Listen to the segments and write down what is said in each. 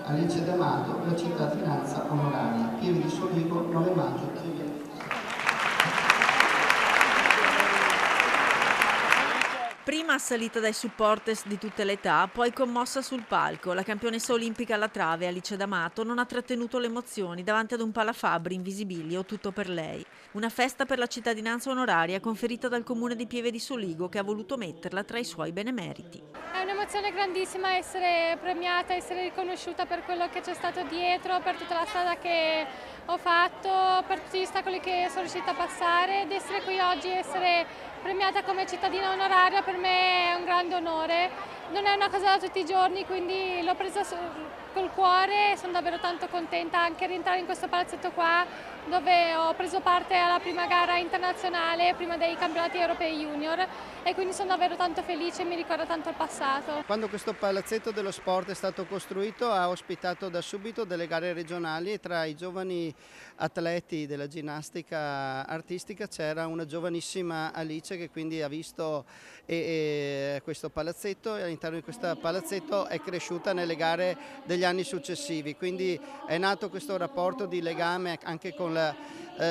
Alice D'Amato, la cittadinanza onoraria. Pieve di Soligo, 9 maggio. Prima assalita dai supporters di tutte le età, poi commossa sul palco. La campionessa olimpica alla trave, Alice D'Amato, non ha trattenuto le emozioni davanti ad un palafabbri invisibilio tutto per lei. Una festa per la cittadinanza onoraria conferita dal comune di Pieve di Soligo, che ha voluto metterla tra i suoi benemeriti. È un'emozione grandissima essere premiata, essere riconosciuta per quello che c'è stato dietro, per tutta la strada che ho fatto, per tutti gli ostacoli che sono riuscita a passare, ed essere qui oggi, essere premiata come cittadina onoraria, per me è un grande onore. Non è una cosa da tutti i giorni, quindi l'ho presa col cuore e sono davvero tanto contenta anche di rientrare in questo palazzetto qua, dove ho preso parte alla prima gara internazionale prima dei campionati europei junior, e quindi sono davvero tanto felice e mi ricorda tanto il passato. Quando questo palazzetto dello sport è stato costruito ha ospitato da subito delle gare regionali, e tra i giovani atleti della ginnastica artistica c'era una giovanissima Alice che quindi ha visto questo palazzetto, e all'interno di questo palazzetto è cresciuta nelle gare degli anni successivi, quindi è nato questo rapporto di legame anche con la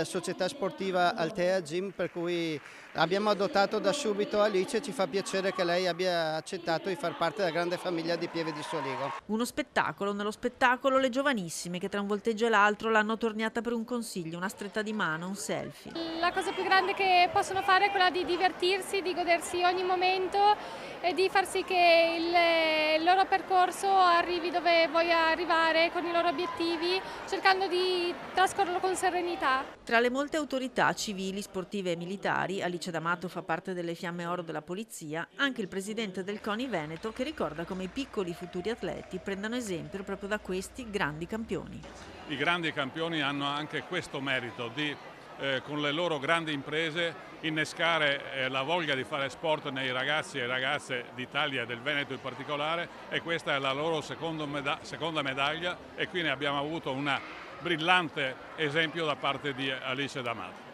società sportiva Altea Gym, per cui abbiamo adottato da subito Alice e ci fa piacere che lei abbia accettato di far parte della grande famiglia di Pieve di Soligo. Uno spettacolo, nello spettacolo le giovanissime che tra un volteggio e l'altro l'hanno torniata per un consiglio, una stretta di mano, un selfie. La cosa più grande che possono fare è quella di divertirsi, di godersi ogni momento e di far sì che il loro percorso arrivi dove voglia arrivare, con i loro obiettivi, cercando di trascorrerlo con serenità. Tra le molte autorità civili, sportive e militari, Alice D'Amato fa parte delle Fiamme Oro della Polizia, anche il presidente del CONI Veneto, che ricorda come i piccoli futuri atleti prendano esempio proprio da questi grandi campioni. I grandi campioni hanno anche questo merito di con le loro grandi imprese innescare la voglia di fare sport nei ragazzi e ragazze d'Italia e del Veneto in particolare, e questa è la loro seconda medaglia, e quindi abbiamo avuto un brillante esempio da parte di Alice D'Amato.